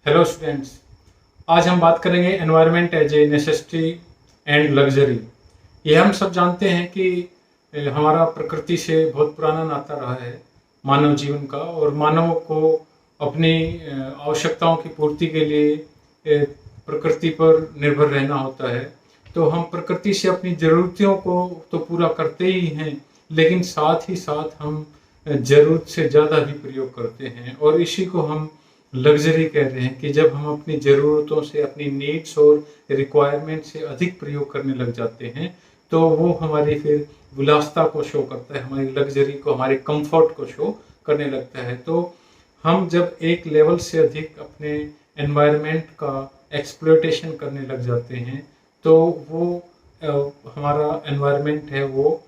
Hello students. आज हम बात करेंगे environment as a necessity and luxury. ये हम सब जानते हैं कि हमारा प्रकृति से बहुत पुराना नाता रहा है मानव जीवन का, और मानव को अपनी आवश्यकताओं की पूर्ति के लिए प्रकृति पर निर्भर रहना होता है। तो हम प्रकृति से अपनी ज़रूरतों को तो पूरा करते ही हैं, लेकिन साथ ही साथ हम ज़रूरत से ज़्यादा भी प्रयोग करते हैं, और इसी को हम लग्जरी कह रहे हैं कि जब हम अपनी ज़रूरतों से, अपनी नीड्स और रिक्वायरमेंट से अधिक प्रयोग करने लग जाते हैं, तो वो हमारी फिर विलासिता को शो करता है, हमारी लग्जरी को, हमारे कंफर्ट को शो करने लगता है। तो हम जब एक लेवल से अधिक अपने एनवायरनमेंट का एक्सप्लॉयटेशन करने लग जाते हैं, तो वो हमारा एनवायरनमेंट है वो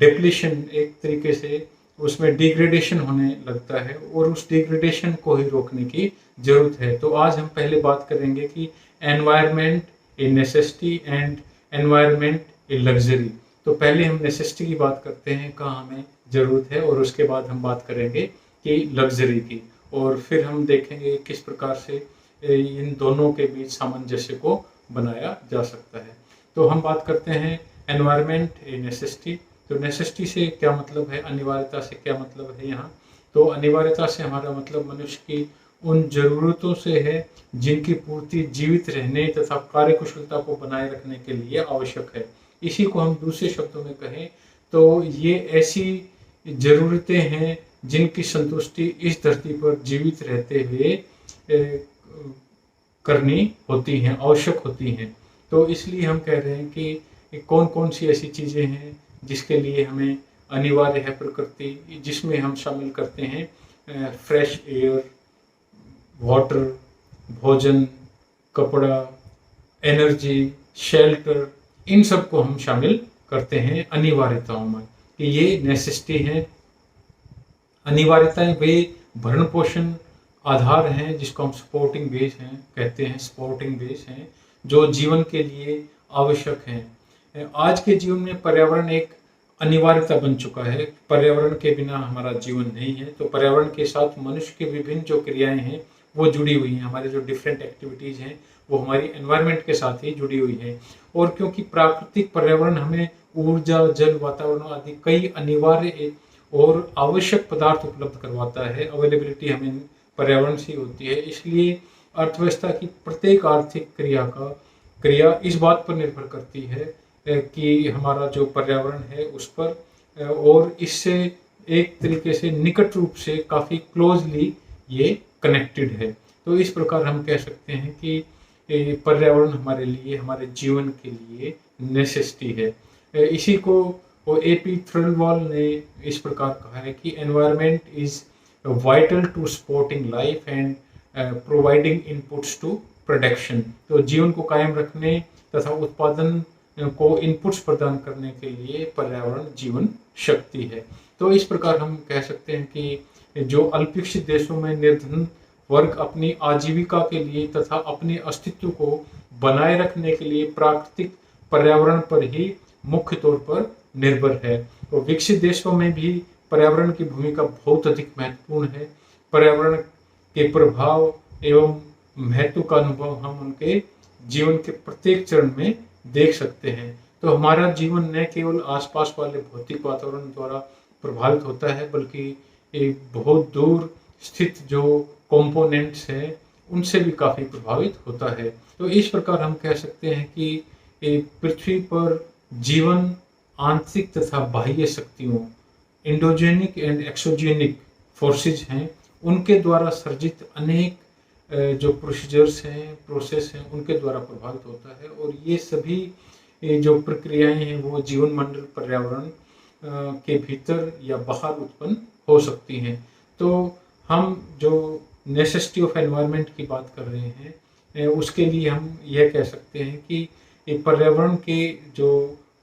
डिप्लीशन, एक तरीके से उसमें डिग्रेडेशन होने लगता है, और उस डिग्रेडेशन को ही रोकने की ज़रूरत है। तो आज हम पहले बात करेंगे कि environment A necessity and environment a luxury. तो पहले हम नेसेसिटी की बात करते हैं, कहाँ हमें ज़रूरत है, और उसके बाद हम बात करेंगे कि लग्जरी की, और फिर हम देखेंगे किस प्रकार से इन दोनों के बीच सामंजस्य को बनाया जा सकता है। तो हम बात करते हैं एनवायरनमेंट ए नेसेसिटी। तो नेसेसिटी से क्या मतलब है, अनिवार्यता से क्या मतलब है यहाँ? तो अनिवार्यता से हमारा मतलब मनुष्य की उन ज़रूरतों से है जिनकी पूर्ति जीवित रहने तथा कार्यकुशलता को बनाए रखने के लिए आवश्यक है। इसी को हम दूसरे शब्दों में कहें तो ये ऐसी ज़रूरतें हैं जिनकी संतुष्टि इस धरती पर जीवित रहते हुए करनी होती हैं, आवश्यक होती हैं। तो इसलिए हम कह रहे हैं कि कौन कौन सी ऐसी चीज़ें हैं जिसके लिए हमें अनिवार्य है प्रकृति, जिसमें हम शामिल करते हैं फ्रेश एयर, वाटर, भोजन, कपड़ा, एनर्जी, शेल्टर, इन सब को हम शामिल करते हैं अनिवार्यताओं में कि ये नेसेसिटी है। अनिवार्यताएं वे भरण पोषण आधार हैं जिसको हम सपोर्टिंग बेस हैं कहते हैं, सपोर्टिंग बेस हैं जो जीवन के लिए आवश्यक हैं। आज के जीवन में पर्यावरण एक अनिवार्यता बन चुका है। पर्यावरण के बिना हमारा जीवन नहीं है। तो पर्यावरण के साथ मनुष्य की विभिन्न जो क्रियाएं हैं वो जुड़ी हुई हैं। हमारे जो डिफरेंट एक्टिविटीज़ हैं वो हमारी एनवायरनमेंट के साथ ही जुड़ी हुई हैं। और क्योंकि प्राकृतिक पर्यावरण हमें ऊर्जा, जल, वातावरण आदि कई अनिवार्य और आवश्यक पदार्थ उपलब्ध करवाता है, अवेलेबिलिटी हमें पर्यावरण से होती है, इसलिए अर्थव्यवस्था की प्रत्येक आर्थिक क्रिया इस बात पर निर्भर करती है कि हमारा जो पर्यावरण है उस पर, और इससे एक तरीके से निकट रूप से काफ़ी क्लोजली ये कनेक्टेड है। तो इस प्रकार हम कह सकते हैं कि पर्यावरण हमारे लिए, हमारे जीवन के लिए नेसेसिटी है। इसी को AP थ्रेलवॉल ने इस प्रकार कहा है कि environment is vital to supporting life and providing inputs to production. तो जीवन को कायम रखने तथा उत्पादन को इनपुट्स प्रदान करने के लिए पर्यावरण जीवन शक्ति है। तो इस प्रकार हम कह सकते हैं कि जो अल्पविकसित देशों में निर्धन वर्ग अपनी आजीविका के लिए तथा अपने अस्तित्व को बनाए रखने के लिए प्राकृतिक पर्यावरण पर ही मुख्य तौर पर निर्भर है। तो विकसित देशों में भी पर्यावरण की भूमिका बहुत अधिक महत्वपूर्ण है। पर्यावरण के प्रभाव एवं महत्व का अनुभव हम उनके जीवन के प्रत्येक चरण में देख सकते हैं। तो हमारा जीवन न केवल आसपास वाले भौतिक वातावरण द्वारा प्रभावित होता है, बल्कि एक बहुत दूर स्थित जो कंपोनेंट्स हैं उनसे भी काफ़ी प्रभावित होता है। तो इस प्रकार हम कह सकते हैं कि पृथ्वी पर जीवन आंतरिक तथा बाह्य शक्तियों, इंडोजेनिक एंड एक्सोजेनिक फोर्सेज हैं, उनके द्वारा सर्जित अनेक जो प्रोसीजर्स हैं, प्रोसेस हैं, उनके द्वारा प्रभावित होता है। और ये सभी जो प्रक्रियाएं हैं वो जीवन मंडल पर्यावरण के भीतर या बाहर उत्पन्न हो सकती हैं। तो हम जो नेसेसिटी ऑफ एनवायरनमेंट की बात कर रहे हैं उसके लिए हम यह कह सकते हैं कि पर्यावरण के जो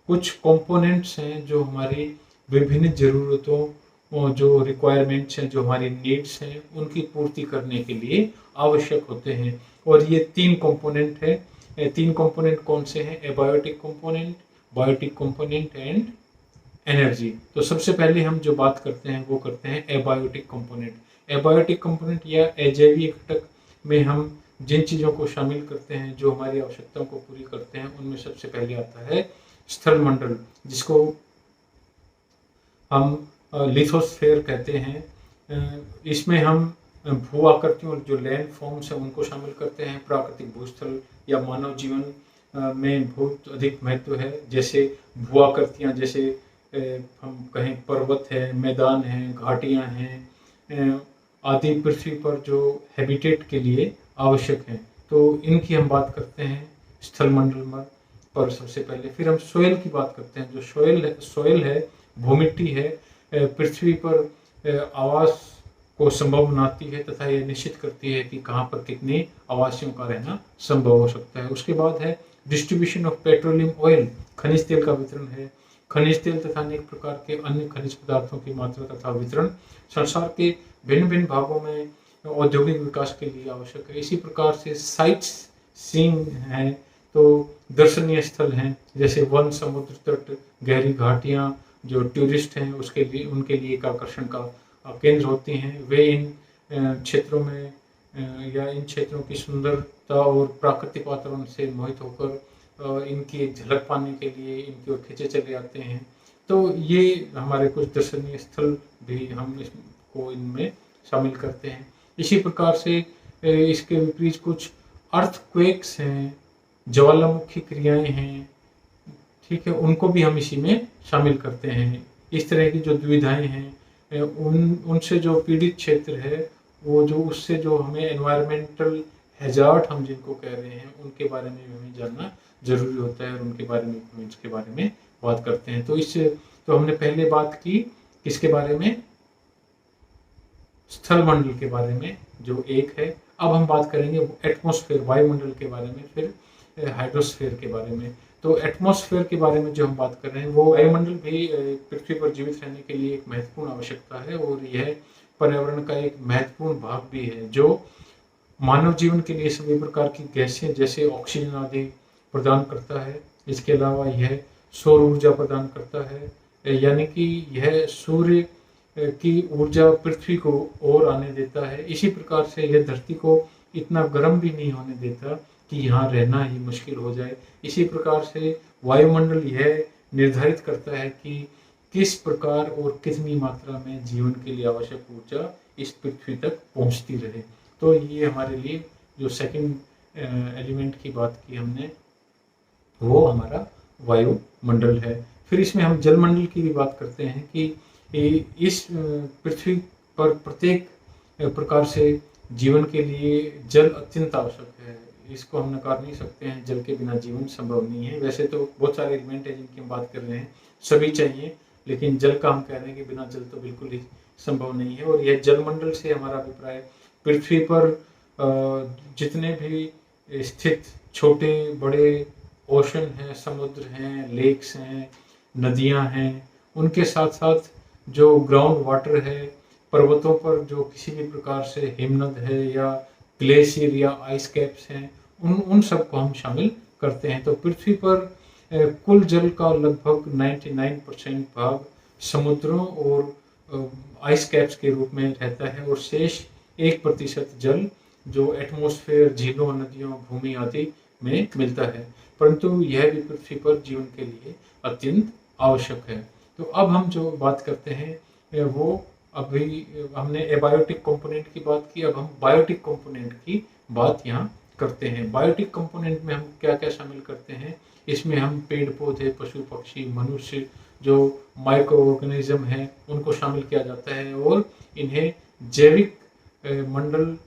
कुछ कंपोनेंट्स हैं जो हमारी विभिन्न ज़रूरतों, जो रिक्वायरमेंट्स हैं, जो हमारी नीड्स हैं, उनकी पूर्ति करने के लिए आवश्यक होते हैं। और ये 3 कंपोनेंट हैं। 3 कंपोनेंट कौन से हैं? Abiotic component, biotic component and energy. तो सबसे पहले हम जो बात करते हैं वो करते हैं एबायोटिक कंपोनेंट। एबायोटिक कंपोनेंट या अजैविक घटक में हम जिन चीज़ों को शामिल करते हैं जो हमारी आवश्यकताओं को पूरी करते हैं, उनमें सबसे पहले आता है स्थल मंडल, जिसको हम लिथोस्फेयर कहते हैं। इसमें हम भू आकृतियों और जो लैंड फॉर्म्स हैं उनको शामिल करते हैं। प्राकृतिक भूस्थल या मानव जीवन में बहुत अधिक महत्व है, जैसे भू आकृतियाँ, जैसे हम कहें पर्वत है, मैदान हैं, घाटियाँ हैं आदि पृथ्वी पर जो हैबिटेट के लिए आवश्यक हैं। तो इनकी हम बात करते हैं स्थल मंडल पर सबसे पहले। फिर हम सोयल की बात करते हैं। जो सोयल है भूमिट्टी है, पृथ्वी पर आवास को संभव बनाती है तथा यह निश्चित करती है कि कहाँ पर कितने आवासियों का रहना संभव हो सकता है। उसके बाद है डिस्ट्रीब्यूशन ऑफ पेट्रोलियम ऑयल, खनिज तेल का वितरण है। खनिज तेल तथा अनेक प्रकार के अन्य खनिज पदार्थों की मात्रा तथा वितरण संसार के भिन्न भिन्न भागों में औद्योगिक विकास के लिए आवश्यक है। इसी प्रकार से साइट्स सीइंग हैं, तो दर्शनीय स्थल हैं, जैसे वन, समुद्र तट, गहरी घाटियाँ जो टूरिस्ट हैं उसके लिए, उनके लिए एक आकर्षण का केंद्र होती हैं। वे इन क्षेत्रों में या इन क्षेत्रों की सुंदरता और प्राकृतिक वातावरण से मोहित होकर इनकी एक झलक पाने के लिए इनकी ओर खींचे चले आते हैं। तो ये हमारे कुछ दर्शनीय स्थल भी हम इसको इनमें शामिल करते हैं। इसी प्रकार से इसके विपरीत कुछ अर्थक्वेक्स हैं, ज्वालामुखी क्रियाएं हैं, ठीक है, उनको भी हम इसी में शामिल करते हैं। इस तरह की जो दुविधाएं हैं उनसे जो पीड़ित क्षेत्र है, वो जो उससे जो हमें एनवायरमेंटल हैजार्ड हम जिनको कह रहे हैं उनके बारे में हमें जानना जरूरी होता है और उनके बारे में हम इसके बारे में बात करते हैं। तो हमने पहले बात की किसके बारे में, स्थल मंडल के बारे में जो एक है। अब हम बात करेंगे एटमॉस्फेयर, वायुमंडल के बारे में, फिर हाइड्रोस्फेयर के बारे में। तो एटमॉस्फेयर के बारे में जो हम बात कर रहे हैं, वो वायुमंडल भी पृथ्वी पर जीवित रहने के लिए एक महत्वपूर्ण आवश्यकता है और यह पर्यावरण का एक महत्वपूर्ण भाग भी है, जो मानव जीवन के लिए सभी प्रकार की गैसें जैसे ऑक्सीजन आदि प्रदान करता है। इसके अलावा यह सौर ऊर्जा प्रदान करता है, यानी कि यह सूर्य की ऊर्जा पृथ्वी को और आने देता है। इसी प्रकार से यह धरती को इतना गर्म भी नहीं होने देता कि यहाँ रहना ही मुश्किल हो जाए। इसी प्रकार से वायुमंडल यह निर्धारित करता है कि किस प्रकार और कितनी मात्रा में जीवन के लिए आवश्यक ऊर्जा इस पृथ्वी तक पहुँचती रहे। तो ये हमारे लिए जो सेकंड एलिमेंट की बात की हमने, वो हमारा वायुमंडल है। फिर इसमें हम जलमंडल की भी बात करते हैं कि इस पृथ्वी पर प्रत्येक प्रकार से जीवन के लिए जल अत्यंत आवश्यक है। इसको हम नकार नहीं सकते हैं, जल के बिना जीवन संभव नहीं है। वैसे तो बहुत सारे एलिमेंट हैं जिनकी हम बात कर रहे हैं, सभी चाहिए, लेकिन जल का हम कह रहे हैं कि बिना जल तो बिल्कुल ही संभव नहीं है। और यह जलमंडल से हमारा अभिप्राय पृथ्वी पर जितने भी स्थित छोटे बड़े ओशन हैं, समुद्र हैं, लेक्स हैं, नदियां हैं, उनके साथ साथ जो ग्राउंड वाटर है, पर्वतों पर जो किसी भी प्रकार से हिमनद है या ग्लेशियर या आइस कैप्स हैं, उन सब को हम शामिल करते हैं। तो पृथ्वी पर कुल जल का लगभग 99% भाग समुद्रों और आइस कैप्स के रूप में रहता है और शेष 1% जल जो एटमॉस्फेयर, झीलों, नदियों, भूमि आदि में मिलता है, परंतु यह भी पृथ्वी पर जीवन के लिए अत्यंत आवश्यक है। तो अब हम जो बात करते हैं वो, अभी हमने एबायोटिक कंपोनेंट की बात की, अब हम बायोटिक कंपोनेंट की बात यहाँ करते हैं। बायोटिक कंपोनेंट में हम क्या क्या शामिल करते हैं, इसमें हम पेड़ पौधे, पशु पक्षी, मनुष्य जो माइक्रो ऑर्गेनिज्म हैं उनको शामिल किया जाता है और इन्हें जैविक मंडल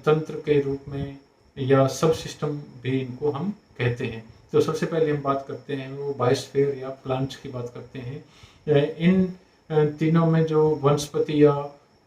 तंत्र के रूप में या सब सिस्टम भी इनको हम कहते हैं। तो सबसे पहले हम बात करते हैं वो बायोस्फीयर या प्लांट्स की बात करते हैं। इन तीनों में जो वनस्पति या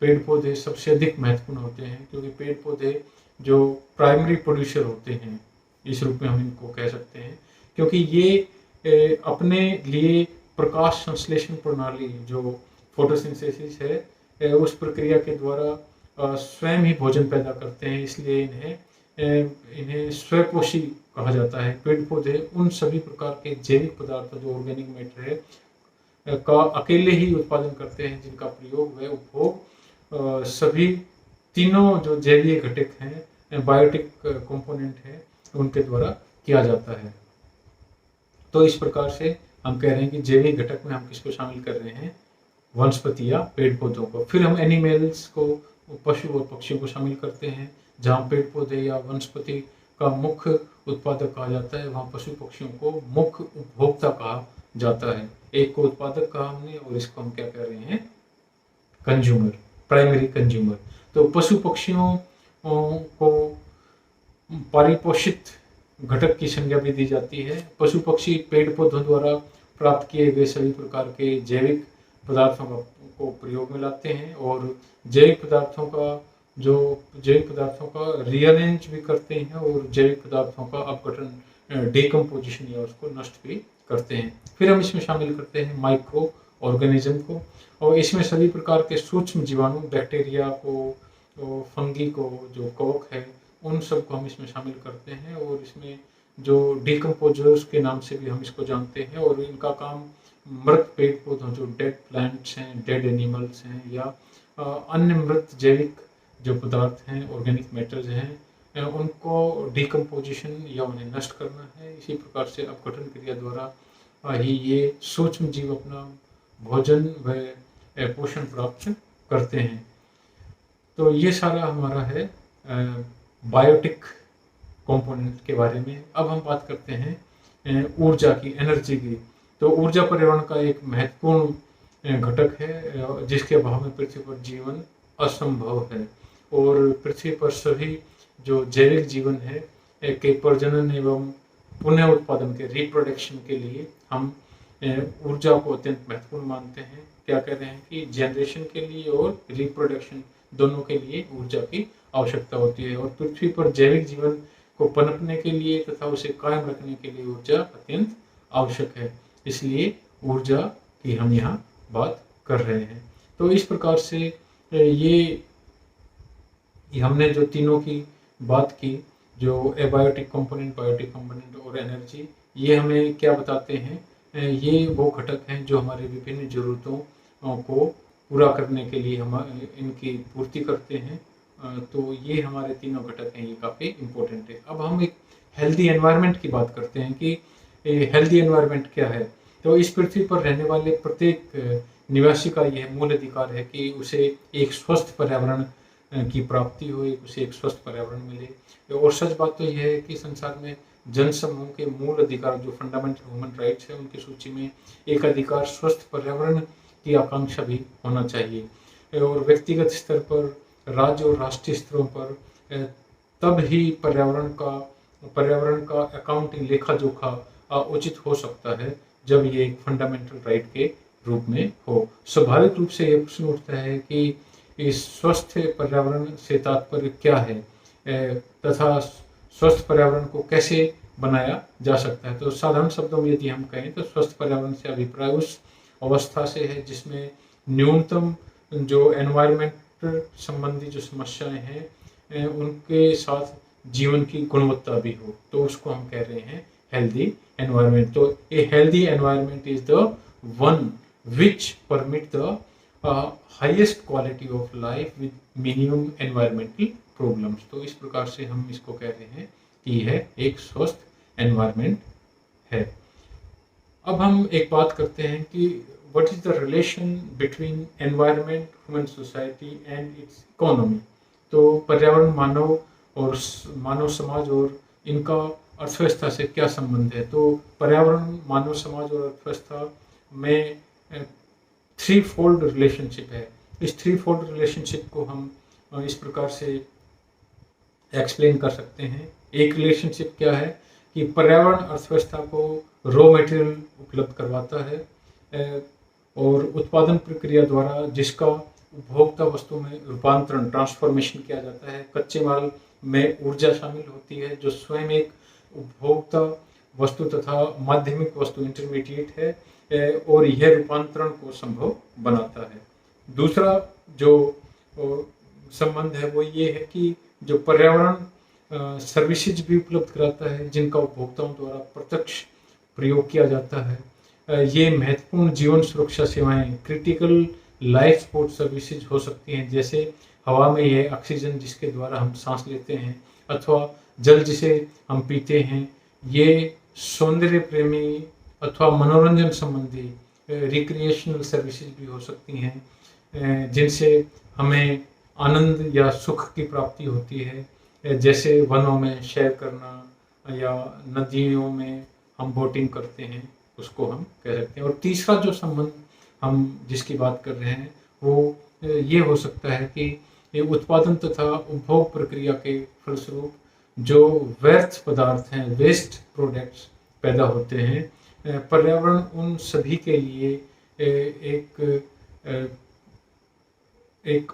पेड़ पौधे सबसे अधिक महत्वपूर्ण होते हैं, क्योंकि पेड़ पौधे जो प्राइमरी प्रोड्यूसर होते हैं, इस रूप में हम इनको कह सकते हैं, क्योंकि ये अपने लिए प्रकाश संश्लेषण प्रणाली जो फोटोसिंथेसिस है उस प्रक्रिया के द्वारा स्वयं ही भोजन पैदा करते हैं, इसलिए इन्हें स्वयपोषी कहा जाता है। पेड़ पौधे उन सभी प्रकार के जैविक पदार्थ जो ऑर्गेनिक मैटर है का अकेले ही उत्पादन करते हैं, जिनका प्रयोग व उपभोग सभी तीनों जो जैवीय घटक हैं बायोटिक कंपोनेंट है उनके द्वारा किया जाता है। तो इस प्रकार से हम कह रहे हैं कि जैविक घटक में हम किसको शामिल कर रहे हैं, वनस्पति या पेड़ पौधों को। फिर हम एनिमल्स को, पशु और पक्षियों को शामिल करते हैं। जहाँ पेड़ पौधे या वनस्पति का मुख्य उत्पादक कहा जाता है, वहाँ पशु पक्षियों को मुख्य उपभोक्ता कहा जाता है। एक को उत्पादक कहा हमने और इसको हम क्या कह रहे हैं, कंज्यूमर, प्राइमरी कंज्यूमर। तो पशु पक्षियों को पारिपोषित घटक की संज्ञा भी दी जाती है। पशु पक्षी पेड़ पौधों द्वारा प्राप्त किए गए सभी प्रकार के जैविक पदार्थों को प्रयोग में लाते हैं और जैविक पदार्थों का रीअरेंज भी करते हैं और जैविक पदार्थों का अपघटन, डिकम्पोजिशन या उसको नष्ट भी करते हैं। फिर हम इसमें शामिल करते हैं माइक्रो ऑर्गेनिज्म को, और इसमें सभी प्रकार के सूक्ष्म जीवाणु, बैक्टीरिया को, फंगी को, जो कवक है, उन सब को हम इसमें शामिल करते हैं। और इसमें जो डिकम्पोजर्स के नाम से भी हम इसको जानते हैं, और इनका काम मृत पेड़ पौधों, जो डेड प्लांट्स हैं, डेड एनिमल्स हैं, या अन्य मृत जैविक जो पदार्थ हैं, ऑर्गेनिक मैटर्स हैं, उनको डिकम्पोजिशन या उन्हें नष्ट करना है। इसी प्रकार से अपघटन क्रिया द्वारा ही ये सूक्ष्म जीव अपना भोजन व पोषण प्राप्त करते हैं। तो ये सारा हमारा है बायोटिक कंपोनेंट के बारे में। अब हम बात करते हैं ऊर्जा की, एनर्जी की। तो ऊर्जा पर्यावरण का एक महत्वपूर्ण घटक है, जिसके अभाव में पृथ्वी पर जीवन असंभव है। और पृथ्वी पर सभी जो जैविक जीवन है के प्रजनन एवं पुनः उत्पादन के, रिप्रोडक्शन के लिए हम ऊर्जा को अत्यंत महत्वपूर्ण मानते हैं। क्या कह रहे हैं कि जनरेशन के लिए और रिप्रोडक्शन दोनों के लिए ऊर्जा की आवश्यकता होती है। और पृथ्वी पर जैविक जीवन को पनपने के लिए तथा उसे कायम रखने के लिए ऊर्जा अत्यंत आवश्यक है। इसलिए ऊर्जा की हम यहाँ बात कर रहे हैं। तो इस प्रकार से ये हमने जो तीनों की बात की, जो एबायोटिक कंपोनेंट, बायोटिक कंपोनेंट और एनर्जी, ये हमें क्या बताते हैं, ये वो घटक हैं जो हमारे विभिन्न ज़रूरतों को पूरा करने के लिए हम इनकी पूर्ति करते हैं। तो ये हमारे तीनों घटक हैं, ये काफ़ी इम्पोर्टेंट है। अब हम एक हेल्दी एनवायरनमेंट की बात करते हैं कि हेल्दी एनवायरनमेंट क्या है। तो इस पृथ्वी पर रहने वाले प्रत्येक निवासी का यह मूल अधिकार है कि उसे एक स्वस्थ पर्यावरण की प्राप्ति हो, उसे एक स्वस्थ पर्यावरण मिले। और सच बात तो यह है कि संसार में जनसमूह के मूल अधिकार, जो फंडामेंटल ह्यूमन राइट्स है, उनकी सूची में एक अधिकार स्वस्थ पर्यावरण की आकांक्षा भी होना चाहिए। और व्यक्तिगत स्तर पर, राज्य और राष्ट्रीय स्तरों पर तब ही पर्यावरण का अकाउंटिंग, लेखा जोखा उचित हो सकता है जब ये एक फंडामेंटल राइट के रूप में हो। स्वाभाविक रूप से यह प्रश्न उठता है कि इस स्वस्थ पर्यावरण से तात्पर्य क्या है, तथा स्वस्थ पर्यावरण को कैसे बनाया जा सकता है। तो साधारण शब्दों में यदि हम कहें तो स्वस्थ पर्यावरण से अभिप्राय उस अवस्था से है जिसमें न्यूनतम जो एनवायरनमेंट संबंधी जो समस्याएं हैं उनके साथ जीवन की गुणवत्ता भी हो, तो उसको हम कह रहे हैं हेल्दी एनवायरनमेंट। तो a healthy environment is the one which permit the highest quality of life with minimum environmental problems. तो इस प्रकार से हम इसको कह रहे हैं कि यह एक स्वस्थ एनवायरनमेंट है। अब हम एक बात करते हैं कि what is the relation between environment, human society and it's economy. तो पर्यावरण, मानव समाज और इनका अर्थव्यवस्था से क्या संबंध है। तो पर्यावरण, मानव समाज और अर्थव्यवस्था में थ्री फोल्ड रिलेशनशिप है। इस थ्री फोल्ड रिलेशनशिप को हम इस प्रकार से एक्सप्लेन कर सकते हैं। एक रिलेशनशिप क्या है कि पर्यावरण अर्थव्यवस्था को रॉ मटेरियल उपलब्ध करवाता है और उत्पादन प्रक्रिया द्वारा जिसका उपभोक्ता वस्तु में रूपांतरण, ट्रांसफॉर्मेशन किया जाता है। कच्चे माल में ऊर्जा शामिल होती है जो स्वयं एक उपभोक्ता वस्तु तथा माध्यमिक वस्तु, इंटरमीडिएट है, और यह रूपांतरण को संभव बनाता है। दूसरा जो संबंध है वो ये है कि जो पर्यावरण सर्विसेज भी उपलब्ध कराता है जिनका उपभोक्ताओं द्वारा प्रत्यक्ष प्रयोग किया जाता है। ये महत्वपूर्ण जीवन सुरक्षा सेवाएं, क्रिटिकल लाइफ सपोर्ट सर्विसेज हो सकती हैं, जैसे हवा में यह ऑक्सीजन जिसके द्वारा हम सांस लेते हैं, अथवा जल जिसे हम पीते हैं, ये सौंदर्य प्रेमी अथवा मनोरंजन संबंधी रिक्रिएशनल सर्विसेज भी हो सकती हैं, जिनसे हमें आनंद या सुख की प्राप्ति होती है, जैसे वनों में सैर करना या नदियों में हम बोटिंग करते हैं, उसको हम कह सकते हैं। और तीसरा जो संबंध हम जिसकी बात कर रहे हैं वो ये हो सकता है कि ये उत्पादन तथा उपभोग प्रक्रिया के फलस्वरूप जो व्यर्थ पदार्थ हैं, वेस्ट प्रोडक्ट्स पैदा होते हैं, पर्यावरण उन सभी के लिए एक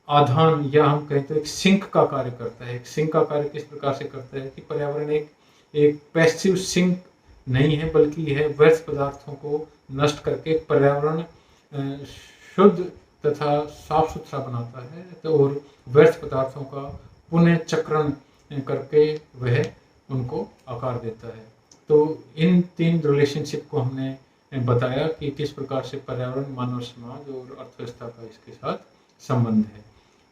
आधान या हम कहते हैं एक सिंक का कार्य करता है। एक सिंक का कार्य किस प्रकार से करता है कि पर्यावरण एक पैसिव सिंक नहीं है, बल्कि यह व्यर्थ पदार्थों को नष्ट करके पर्यावरण शुद्ध तथा साफ सुथरा बनाता है, तो और व्यर्थ पदार्थों का पुनः चक्रण करके वह उनको आकार देता है। तो इन 3 रिलेशनशिप को हमने बताया कि किस प्रकार से पर्यावरण, मानव समाज और अर्थव्यवस्था का इसके साथ संबंध है।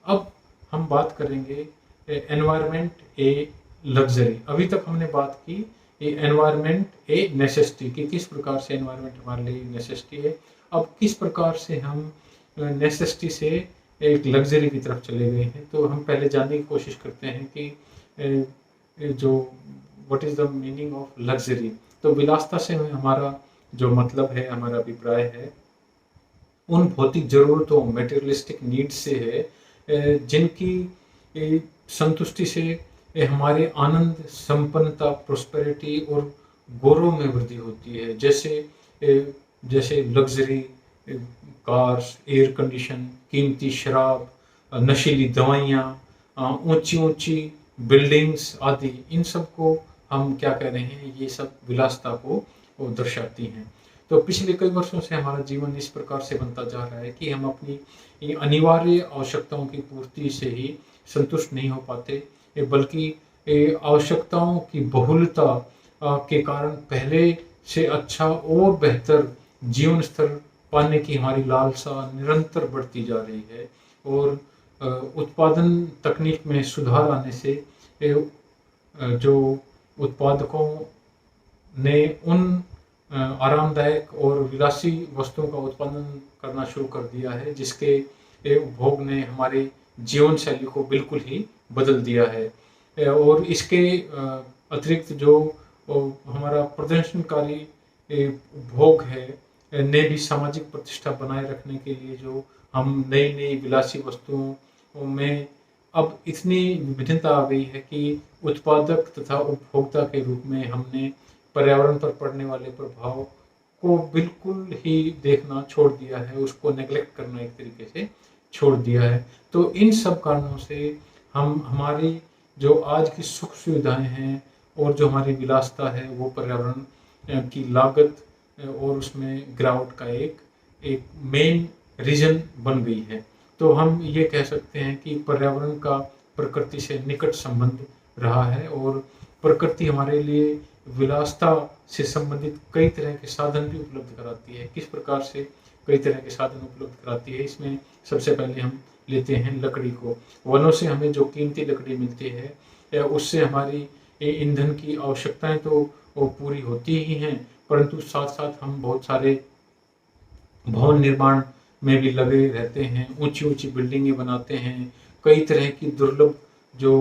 अब हम बात करेंगे एनवायरनमेंट ए लग्जरी। अभी तक हमने बात की एनवायरनमेंट ए नेसेसिटी कि किस प्रकार से एनवायरनमेंट हमारे लिए नेसेसिटी है। अब किस प्रकार से हम नेसेसिटी से एक लग्जरी की तरफ चले गए हैं, तो हम पहले जानने की कोशिश करते हैं कि जो what is the meaning of luxury. तो विलासिता से हमारा जो मतलब है, हमारा अभिप्राय है उन भौतिक ज़रूरतों, मटेरियलिस्टिक नीड्स से है, जिनकी संतुष्टि से हमारे आनंद, संपन्नता, प्रोस्पेरिटी और गौरव में वृद्धि होती है। जैसे लग्जरी कार्स, एयर कंडीशन, कीमती शराब, नशीली दवाइयाँ, ऊंची ऊंची बिल्डिंग्स आदि, इन सब को हम क्या कह रहे हैं, ये सब विलासिता को दर्शाती हैं। तो पिछले कई वर्षों से हमारा जीवन इस प्रकार से बनता जा रहा है कि हम अपनी अनिवार्य आवश्यकताओं की पूर्ति से ही संतुष्ट नहीं हो पाते, बल्कि आवश्यकताओं की बहुलता के कारण पहले से अच्छा और बेहतर जीवन स्तर पाने की हमारी लालसा निरंतर बढ़ती जा रही है। और उत्पादन तकनीक में सुधार आने से जो उत्पादकों ने उन आरामदायक और विलासी वस्तुओं का उत्पादन करना शुरू कर दिया है, जिसके उपभोग ने हमारे जीवन शैली को बिल्कुल ही बदल दिया है। और इसके अतिरिक्त जो हमारा प्रदर्शनकारी उपभोग है ने भी सामाजिक प्रतिष्ठा बनाए रखने के लिए जो हम नई नई विलासी वस्तुओं में अब इतनी विभिन्नता आ गई है कि उत्पादक तथा उपभोक्ता के रूप में हमने पर्यावरण पर पड़ने वाले प्रभाव को बिल्कुल ही देखना छोड़ दिया है, उसको नेग्लेक्ट करना एक तरीके से छोड़ दिया है। तो इन सब कारणों से हम हमारी जो आज की सुख सुविधाएं हैं और जो हमारी विलासिता है वो पर्यावरण की लागत और उसमें गिरावट का एक मेन रीजन बन गई है। तो हम ये कह सकते हैं कि पर्यावरण का प्रकृति से निकट संबंध रहा है और प्रकृति हमारे लिए विलासिता से संबंधित कई तरह के साधन भी उपलब्ध कराती है। किस प्रकार से कई तरह के साधन उपलब्ध कराती है, इसमें सबसे पहले हम लेते हैं लकड़ी को। वनों से हमें जो कीमती लकड़ी मिलती है उससे हमारी ईंधन की आवश्यकताएं तो वो पूरी होती ही हैं, परंतु साथ साथ हम बहुत सारे भवन निर्माण में भी लगे रहते हैं, ऊंची ऊंची बिल्डिंगें बनाते हैं, कई तरह की दुर्लभ जो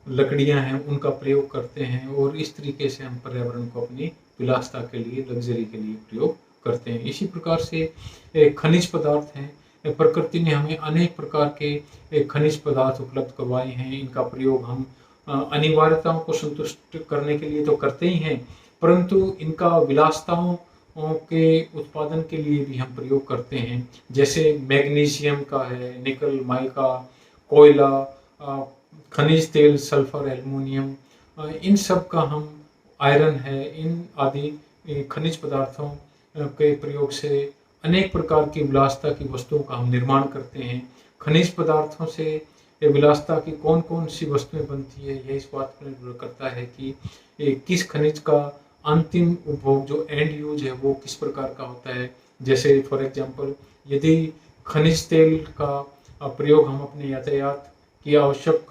लकड़ियां हैं उनका प्रयोग करते हैं और इस तरीके से हम पर्यावरण को अपनी विलासिता के लिए, लग्जरी के लिए प्रयोग करते हैं। इसी प्रकार से खनिज पदार्थ हैं, प्रकृति ने हमें अनेक प्रकार के खनिज पदार्थ उपलब्ध करवाए हैं। इनका प्रयोग हम अनिवार्यताओं को संतुष्ट करने के लिए तो करते ही हैं, परंतु इनका विलासिताओं के उत्पादन के लिए भी हम प्रयोग करते हैं। जैसे मैग्नीशियम का है, निकल, माइका, कोयला, खनिज तेल, सल्फर, एल्युमिनियम, इन सब का हम आयरन है, इन आदि खनिज पदार्थों के प्रयोग से अनेक प्रकार की विलासिता की वस्तुओं का हम निर्माण करते हैं। खनिज पदार्थों से विलासिता की कौन कौन सी वस्तुएं बनती है, यह इस बात पर निर्भर करता है कि किस खनिज का अंतिम उपभोग जो एंड यूज है वो किस प्रकार का होता है। जैसे फॉर एग्जांपल यदि खनिज तेल का प्रयोग हम अपने यातायात की आवश्यक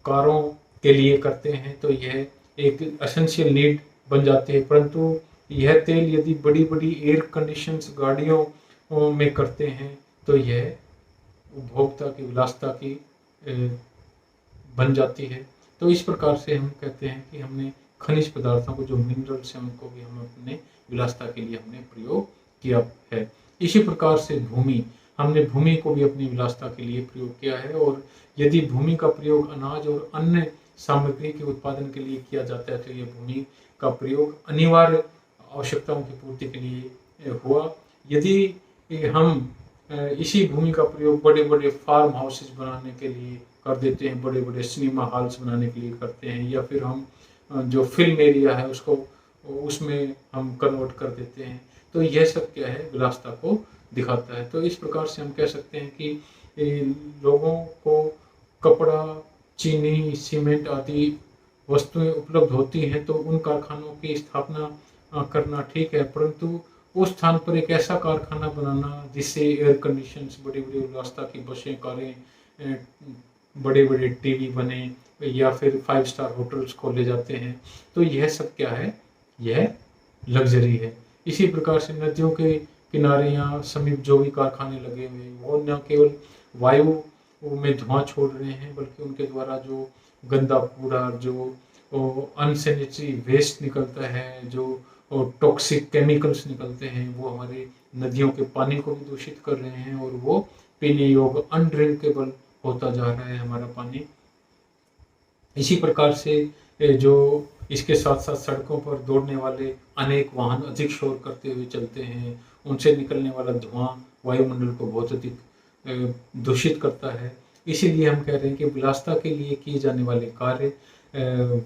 कारों के लिए करते हैं तो यह एक एसेंशियल नीड बन जाती है, परंतु यह तेल यदि बड़ी बड़ी एयर कंडीशंस गाड़ियों में करते हैं तो यह उपभोक्ता की विलासिता की बन जाती है। तो इस प्रकार से हम कहते हैं कि हमने खनिज पदार्थों को, जो मिनरल्स हैं, उनको भी हम अपने विलासिता के लिए हमने प्रयोग किया है। इसी प्रकार से हमने भूमि को भी अपनी विलासिता के लिए प्रयोग किया है, और यदि भूमि का प्रयोग अनाज और अन्य सामग्री के उत्पादन के लिए किया जाता है तो यह भूमि का प्रयोग अनिवार्य आवश्यकताओं की पूर्ति के लिए हुआ। यदि हम इसी भूमि का प्रयोग बड़े बड़े फार्म हाउसेज बनाने के लिए कर देते हैं, बड़े बड़े सिनेमा हॉल्स बनाने के लिए करते हैं, या फिर हम जो फिल्म एरिया है उसको उसमें हम कन्वर्ट कर देते हैं, तो यह सब क्या है, विलासिता को दिखाता है। तो इस प्रकार से हम कह सकते हैं कि लोगों को कपड़ा, चीनी, सीमेंट आदि वस्तुएं उपलब्ध होती हैं तो उन कारखानों की स्थापना करना ठीक है, परंतु उस स्थान पर एक ऐसा कारखाना बनाना जिससे एयर कंडीशंस, बड़ी बड़ी विलासिता की बसें, कारें, बड़े बड़े टीवी बने, या फिर 5 स्टार होटल्स खोले जाते हैं, तो यह सब क्या है, यह लग्जरी है। इसी प्रकार से नदियों के किनारे या समीप जो भी कारखाने लगे हुए हैं वो न केवल वायु में धुआं छोड़ रहे हैं, बल्कि उनके द्वारा जो गंदा कूड़ा, जो अनसैनिटरी वेस्ट निकलता है, जो टॉक्सिक केमिकल्स निकलते हैं, वो हमारे नदियों के पानी को भी दूषित कर रहे हैं, और वो पीने योग्य अनड्रिंकेबल होता जा रहा है हमारा पानी। इसी प्रकार से जो इसके साथ साथ सड़कों पर दौड़ने वाले अनेक वाहन अधिक शोर करते हुए चलते हैं, उनसे निकलने वाला धुआं वायुमंडल को बहुत अधिक दूषित करता है। इसीलिए हम कह रहे हैं कि विलासिता के लिए किए जाने वाले कार्य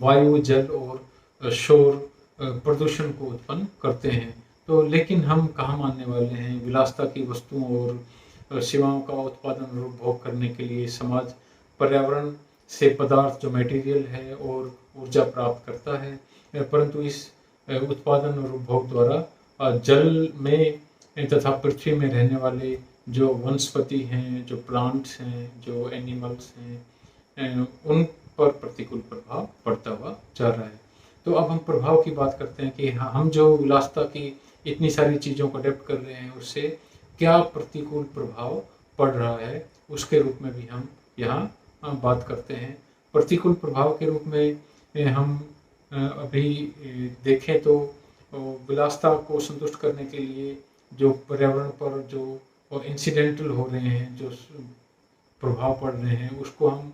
वायु, जल और शोर प्रदूषण को उत्पन्न करते हैं। तो लेकिन हम कहाँ मानने वाले हैं, विलासिता की वस्तुओं और सेवाओं का उत्पादन और उपभोग करने के लिए समाज पर्यावरण से पदार्थ, जो मटेरियल है, और ऊर्जा प्राप्त करता है, परंतु इस उत्पादन और उपभोग द्वारा जल में तथा पृथ्वी में रहने वाले जो वनस्पति हैं, जो प्लांट्स हैं, जो एनिमल्स हैं, उन पर प्रतिकूल प्रभाव पड़ता हुआ जा रहा है। तो अब हम प्रभाव की बात करते हैं कि हम जो विलासिता की इतनी सारी चीज़ों को अडेप्ट कर रहे हैं, उससे क्या प्रतिकूल प्रभाव पड़ रहा है, उसके रूप में भी हम यहाँ बात करते हैं। प्रतिकूल प्रभाव के रूप में हम अभी देखें तो विलासिता को संतुष्ट करने के लिए जो पर्यावरण पर जो इंसिडेंटल हो रहे हैं, जो प्रभाव पड़ रहे हैं, उसको हम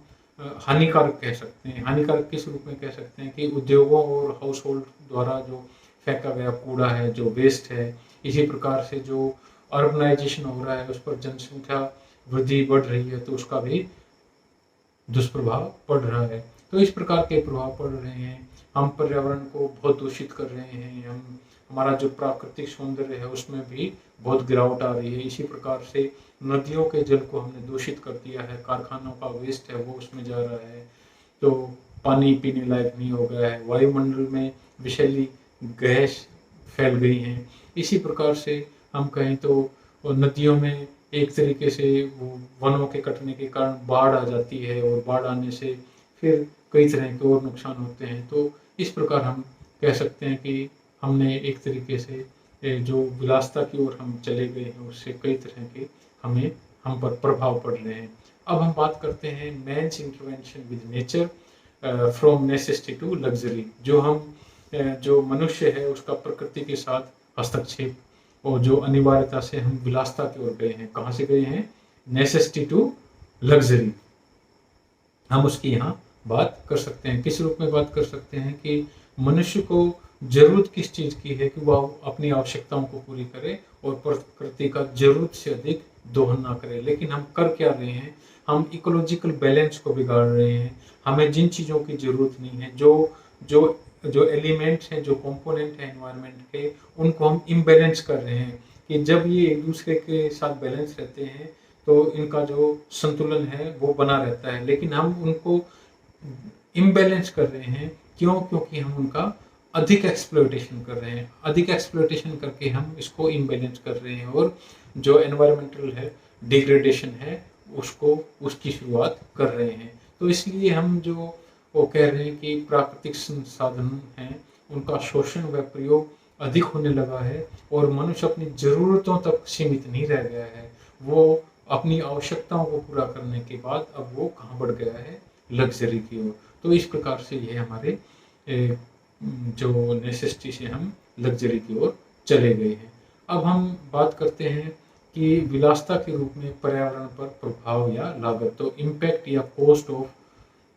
हानिकारक कह सकते हैं। हानिकारक किस रूप में कह सकते हैं कि उद्योगों और हाउस होल्ड द्वारा जो फेंका गया कूड़ा है, जो वेस्ट है, इसी प्रकार से जो अर्बनाइजेशन हो रहा है, उस पर जनसंख्या वृद्धि बढ़ रही है, तो उसका भी दुष्प्रभाव पड़ रहा है। तो इस प्रकार के प्रभाव पड़ रहे हैं। हम पर्यावरण को बहुत दूषित कर रहे हैं, हमारा जो प्राकृतिक सौंदर्य है उसमें भी बहुत गिरावट आ रही है। इसी प्रकार से नदियों के जल को हमने दूषित कर दिया है, कारखानों का वेस्ट है वो उसमें जा रहा है, तो पानी पीने लायक नहीं हो गया है, वायुमंडल में विषैली गैस फैल गई हैं। इसी प्रकार से हम कहें तो नदियों में एक तरीके से वो वनों के कटने के कारण बाढ़ आ जाती है, और बाढ़ आने से फिर कई तरह के और नुकसान होते हैं। तो इस प्रकार हम कह सकते हैं कि हमने एक तरीके से जो विलासिता की ओर हम चले गए हैं, उससे कई तरह के हम पर प्रभाव पड़ रहे हैं। अब हम बात करते हैं man's intervention with nature from necessity to luxury. जो मनुष्य है उसका प्रकृति के साथ हस्तक्षेप, और जो अनिवार्यता से हम विलासिता की ओर गए हैं। कहाँ से गए हैं? Necessity to luxury. हम उसकी यहाँ बात कर सकते हैं। किस रूप में बात कर सकते हैं कि मनुष्य को जरूरत किस चीज़ की है कि वह अपनी आवश्यकताओं को पूरी करे और प्रकृति का जरूरत से अधिक दोहन ना करे। लेकिन हम कर क्या रहे हैं? हम इकोलॉजिकल बैलेंस को बिगाड़ रहे हैं। हमें जिन चीज़ों की जरूरत नहीं है, जो एलिमेंट्स हैं, जो कंपोनेंट हैं एनवायरनमेंट के, उनको हम इम्बैलेंस कर रहे हैं। कि जब ये एक दूसरे के साथ बैलेंस रहते हैं तो इनका जो संतुलन है वो बना रहता है, लेकिन हम उनको इम्बैलेंस कर रहे हैं। क्यों? क्योंकि हम उनका अधिक एक्सप्लॉयटेशन कर रहे हैं। अधिक एक्सप्लॉयटेशन करके हम इसको इम्बैलेंस कर रहे हैं, और जो एनवायरमेंटल है डिग्रेडेशन है उसकी शुरुआत कर रहे हैं। तो इसलिए हम जो वो कह रहे हैं कि प्राकृतिक संसाधन हैं उनका शोषण व प्रयोग अधिक होने लगा है और मनुष्य अपनी ज़रूरतों तक सीमित नहीं रह गया है। वो अपनी आवश्यकताओं को पूरा करने के बाद अब वो कहाँ बढ़ गया है, लग्ज़री की ओर। तो इस प्रकार से ये हमारे जो नेसेसिटी से हम लग्ज़री की ओर चले गए हैं। अब हम बात करते हैं कि विलासिता के रूप में पर्यावरण पर प्रभाव या लागत, तो इम्पैक्ट या cost of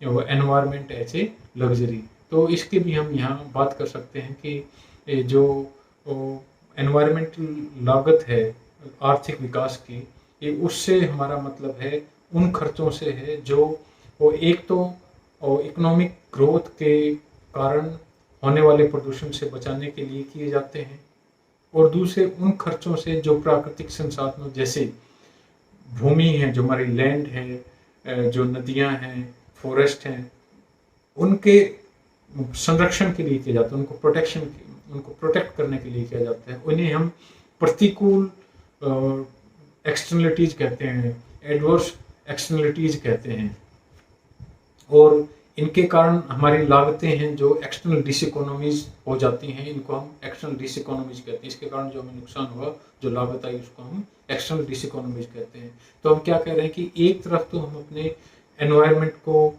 environment as a luxury. तो इसके भी हम यहाँ बात कर सकते हैं कि जो एनवायरमेंटल लागत है आर्थिक विकास की, ये उससे हमारा मतलब है उन खर्चों से है जो वो एक तो इकोनॉमिक ग्रोथ के कारण होने वाले प्रदूषण से बचाने के लिए किए जाते हैं, और दूसरे उन खर्चों से जो प्राकृतिक संसाधनों जैसे भूमि है, जो हमारी लैंड है, जो नदियां हैं, फॉरेस्ट हैं, उनके संरक्षण के लिए किया जाता है, उनको प्रोटेक्ट करने के लिए किया जाता है। उन्हें हम प्रतिकूल एक्सटर्नलिटीज कहते हैं, एडवर्स एक्सटर्नलिटीज कहते हैं, और इनके कारण हमारी लागतें हैं जो एक्सटर्नल डिसइकोनॉमीज हो जाती हैं, इनको हम एक्सटर्नल डिसइकोनॉमीज कहते हैं। इसके कारण जो हमें नुकसान हुआ, जो लागत आई, उसको हम एक्सटर्नल डिसइकोनॉमीज कहते हैं। तो हम क्या कह रहे हैं कि एक तरफ तो हम अपने एनवायरनमेंट को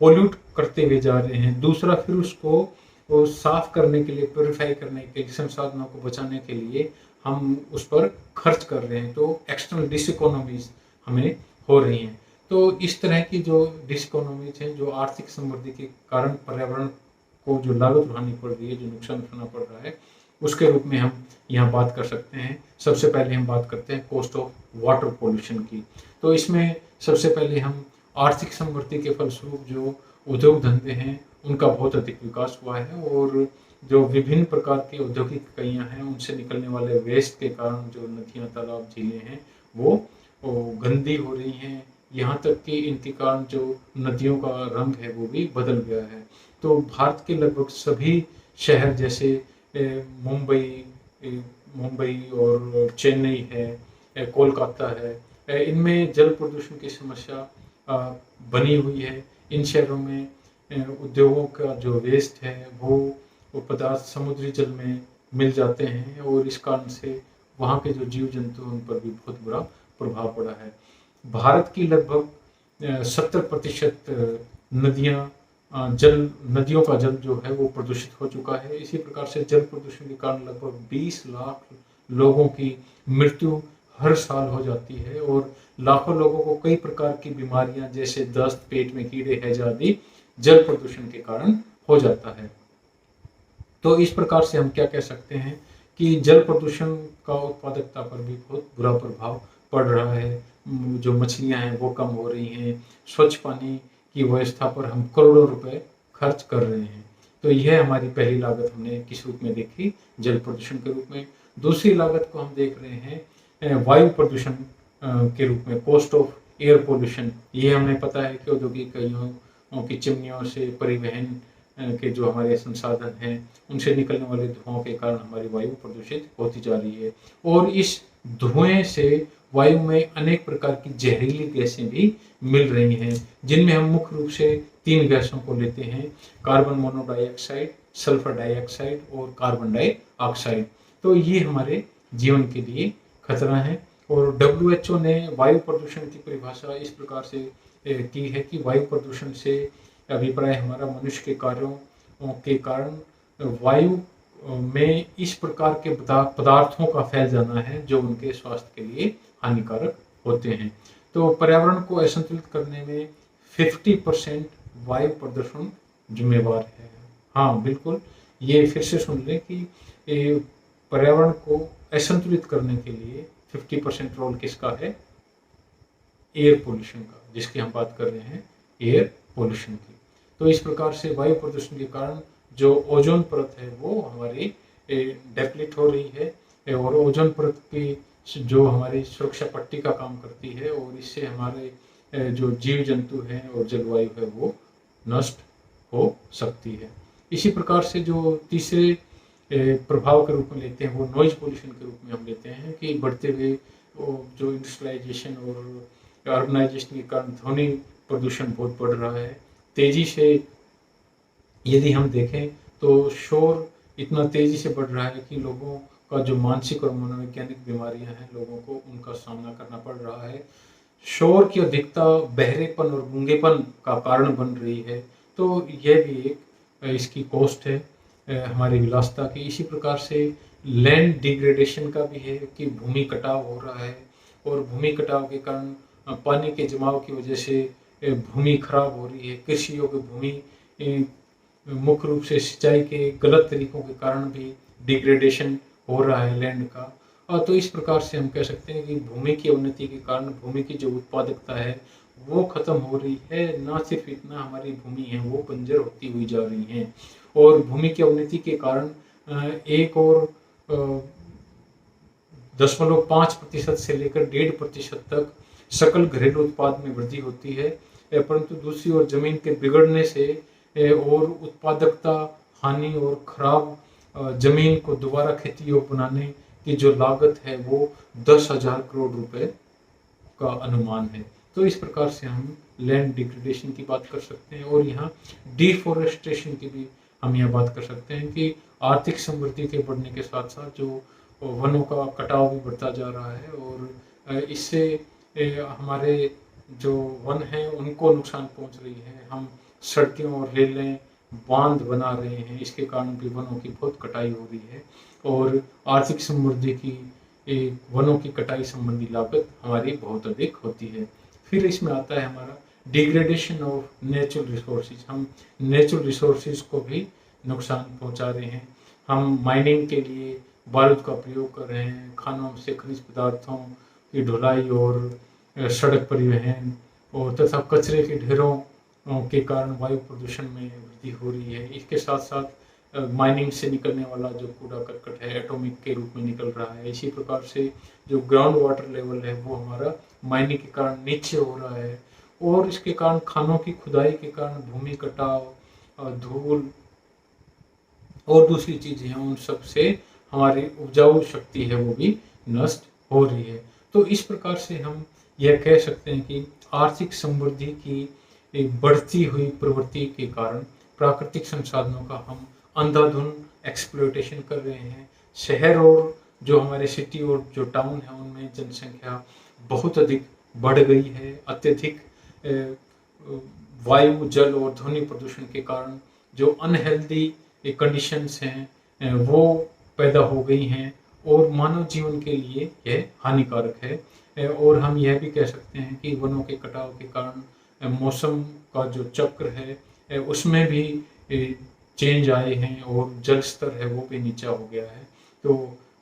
पोल्यूट करते हुए जा रहे हैं, दूसरा फिर उसको साफ करने के लिए, प्योरीफाई करने के लिए, संसाधनों को बचाने के लिए हम उस पर खर्च कर रहे हैं। तो एक्सटर्नल डिसइकोनॉमीज हमें हो रही हैं। तो इस तरह की जो डिसइकोनॉमीज हैं, जो आर्थिक समृद्धि के कारण पर्यावरण को जो लागत उठानी पड़ रही है, जो नुकसान उठाना पड़ रहा है, उसके रूप में हम यहाँ बात कर सकते हैं। सबसे पहले हम बात करते हैं कॉस्ट ऑफ वाटर पोल्यूशन की। तो इसमें सबसे पहले हम आर्थिक समृद्धि के फलस्वरूप जो उद्योग धंधे हैं उनका बहुत अधिक विकास हुआ है, और जो विभिन्न प्रकार के औद्योगिक इकाइयाँ हैं उनसे निकलने वाले वेस्ट के कारण जो नदियाँ, तालाब, झीलें हैं वो गंदी हो रही हैं। यहाँ तक कि इनके कारण जो नदियों का रंग है वो भी बदल गया है। तो भारत के लगभग सभी शहर जैसे मुंबई और चेन्नई है, कोलकाता है, इनमें जल प्रदूषण की समस्या बनी हुई है। इन शहरों में उद्योगों का जो वेस्ट है वो पदार्थ समुद्री जल में मिल जाते हैं, और इस कारण से वहाँ के जो जीव जंतु उन पर भी बहुत बुरा प्रभाव पड़ा है। भारत की लगभग 70% नदियों का जल जो है वो प्रदूषित हो चुका है। इसी प्रकार से जल प्रदूषण के कारण लगभग 20 लाख लोगों की मृत्यु हर साल हो जाती है, और लाखों लोगों को कई प्रकार की बीमारियां जैसे दस्त, पेट में कीड़े, हैजा आदि जल प्रदूषण के कारण हो जाता है। तो इस प्रकार से हम क्या कह सकते हैं कि जल प्रदूषण का उत्पादकता पर भी बहुत बुरा प्रभाव पड़ रहा है। जो मछलियां हैं वो कम हो रही हैं, स्वच्छ पानी की व्यवस्था पर हम करोड़ों रुपए खर्च कर रहे हैं। तो यह हमारी पहली लागत हमने किस रूप में देखी, जल प्रदूषण के रूप में। दूसरी लागत को हम देख रहे हैं वायु प्रदूषण के रूप में, कॉस्ट ऑफ एयर पोल्यूशन। ये हमें पता है कि औद्योगिक इकाइयों की चिमनियों से, परिवहन के जो हमारे संसाधन हैं उनसे निकलने वाले धुआं के कारण हमारी वायु प्रदूषित होती जा रही है, और इस धुएं से वायु में अनेक प्रकार की जहरीली गैसें भी मिल रही हैं, जिनमें हम मुख्य रूप से 3 गैसों को लेते हैं, कार्बन मोनोडाइऑक्साइड, सल्फर डाइऑक्साइड और कार्बन डाइऑक्साइड। तो ये हमारे जीवन के लिए खतरा है, और WHO ने वायु प्रदूषण की परिभाषा इस प्रकार से की है कि वायु प्रदूषण से अभिप्राय हमारा मनुष्य के कार्यों के कारण वायु में इस प्रकार के पदार्थों का फैल जाना है जो उनके स्वास्थ्य के लिए हानिकारक होते हैं। तो पर्यावरण को असंतुलित करने में 50% वायु प्रदूषण जिम्मेवार है। हाँ बिल्कुल, ये फिर से सुन लें कि पर्यावरण को असंतुलित करने के लिए 50% रोल किसका है? एयर पोल्यूशन का, जिसकी हम बात कर रहे हैं, एयर पोल्यूशन की। तो इस प्रकार से वायु प्रदूषण के कारण जो ओजोन परत है वो हमारी डेप्लीट हो रही है, और ओजोन परत की जो हमारी सुरक्षा पट्टी का काम करती है, और इससे हमारे जो जीव जंतु हैं और जलवायु है वो नष्ट हो सकती है। इसी प्रकार से जो तीसरे प्रभाव के रूप में लेते हैं वो नॉइज पोल्यूशन के रूप में हम लेते हैं कि बढ़ते हुए जो इंडस्ट्रियलाइजेशन और अर्बनाइजेशन के कारण ध्वनि प्रदूषण बहुत बढ़ रहा है, तेजी से यदि हम देखें तो शोर इतना तेजी से बढ़ रहा है कि लोगों का जो मानसिक और मनोवैज्ञानिक बीमारियां हैं लोगों को उनका सामना करना पड़ रहा है। शोर की अधिकता बहरेपन और गूंगेपन का कारण बन रही है। तो यह भी एक इसकी कॉस्ट है हमारी विलासिता की। इसी प्रकार से लैंड डिग्रेडेशन का भी है कि भूमि कटाव हो रहा है और भूमि कटाव के कारण पानी के जमाव की वजह से भूमि खराब हो रही है। कृषि योग्य भूमि मुख्य रूप से सिंचाई के गलत तरीकों के कारण भी डिग्रेडेशन हो रहा है लैंड का। और तो इस प्रकार से हम कह सकते हैं कि भूमि की अवनति के कारण भूमि की जो उत्पादकता है वो खत्म हो रही है। ना सिर्फ इतना, हमारी भूमि है वो बंजर होती हुई जा रही है और भूमि की अवनति के कारण एक और 0.5% से लेकर 1.5% तक सकल घरेलू उत्पाद में वृद्धि होती है। परंतु दूसरी ओर जमीन के बिगड़ने से और उत्पादकता हानि और खराब जमीन को दोबारा खेती योग्य बनाने की जो लागत है वो 10,000 करोड़ रुपए का अनुमान है। तो इस प्रकार से हम लैंड डिग्रेडेशन की बात कर सकते हैं और यहाँ डिफॉरेस्टेशन की भी हम यह बात कर सकते हैं कि आर्थिक समृद्धि के बढ़ने के साथ साथ जो वनों का कटाव भी बढ़ता जा रहा है और इससे हमारे जो वन हैं उनको नुकसान पहुंच रही है। हम सड़कें और रेलें बांध बना रहे हैं, इसके कारण भी वनों की बहुत कटाई हो रही है और आर्थिक समृद्धि की वनों की कटाई संबंधी लागत हमारी बहुत अधिक होती है। फिर इसमें आता है हमारा डिग्रेडेशन ऑफ नेचुरल रिसोर्सेज। हम नेचुरल रिसोर्सेज को भी नुकसान पहुंचा रहे हैं। हम माइनिंग के लिए बारूद का प्रयोग कर रहे हैं, खानों से खनिज पदार्थों की ढुलाई और सड़क परिवहन और तथा कचरे के ढेरों के कारण वायु प्रदूषण में वृद्धि हो रही है। इसके साथ साथ माइनिंग से निकलने वाला जो कूड़ा करकट है एटॉमिक के रूप में निकल रहा है। इसी प्रकार से जो ग्राउंड वाटर लेवल है वो हमारा माइनिंग के कारण नीचे हो रहा है और इसके कारण खानों की खुदाई के कारण भूमि कटाव, धूल और दूसरी चीजें हैं, उन सब से हमारी उपजाऊ शक्ति है वो भी नष्ट हो रही है। तो इस प्रकार से हम यह कह सकते हैं कि आर्थिक समृद्धि की एक बढ़ती हुई प्रवृत्ति के कारण प्राकृतिक संसाधनों का हम अंधाधुंध एक्सप्लॉयटेशन कर रहे हैं। शहर और जो हमारे सिटी और जो टाउन है उनमें जनसंख्या बहुत अधिक बढ़ गई है। अत्यधिक वायु, जल और ध्वनि प्रदूषण के कारण जो अनहेल्दी कंडीशंस हैं वो पैदा हो गई हैं और मानव जीवन के लिए यह हानिकारक है। और हम यह भी कह सकते हैं कि वनों के कटाव के कारण मौसम का जो चक्र है उसमें भी चेंज आए हैं और जल स्तर है वो भी नीचा हो गया है। तो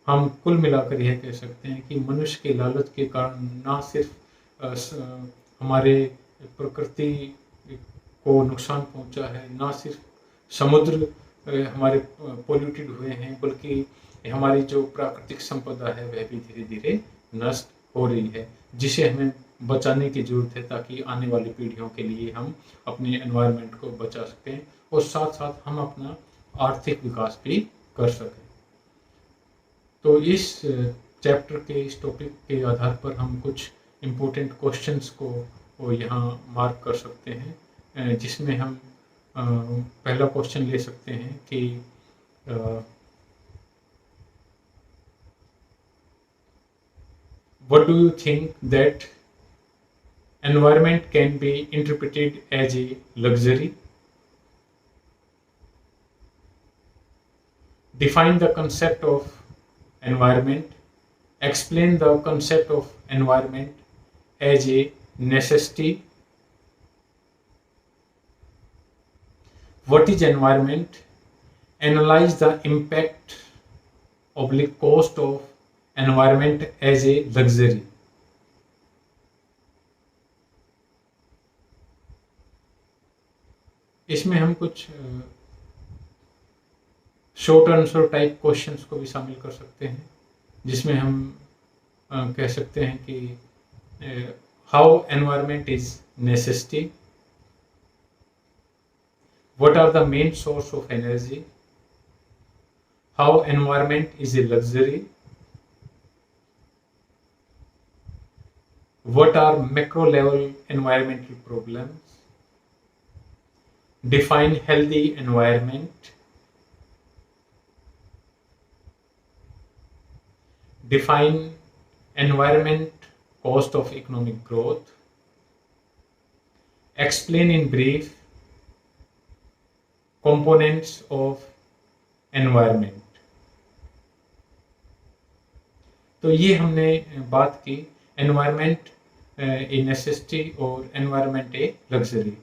हम कुल मिलाकर यह कह सकते हैं कि मनुष्य के लालच के कारण ना सिर्फ हमारे प्रकृति को नुकसान पहुंचा है, ना सिर्फ समुद्र हमारे पोल्यूटेड हुए हैं, बल्कि हमारी जो प्राकृतिक संपदा है वह भी धीरे धीरे नष्ट हो रही है, जिसे हमें बचाने की जरूरत है ताकि आने वाली पीढ़ियों के लिए हम अपने एनवायरनमेंट को बचा सकें और साथ साथ हम अपना आर्थिक विकास भी कर सकें। तो इस चैप्टर के इस टॉपिक के आधार पर हम कुछ इम्पोर्टेंट क्वेश्चंस को यहाँ मार्क कर सकते हैं, जिसमें हम पहला क्वेश्चन ले सकते हैं कि what do you think that environment can be interpreted as a luxury? Define the concept of environment. Explain the concept of environment as a necessity. What is environment? Analyze the impact of the cost of environment as a luxury. इसमें हम कुछ short answer type questions को भी शामिल कर सकते हैं, जिसमें हम कह सकते हैं कि how environment is necessity, what are the main source of energy, how environment is a luxury, what are macro level environmental problems, define healthy environment, define environment cost of economic growth, explain in brief components of environment। तो ये हमने बात की environment ए necessity और environment a luxury.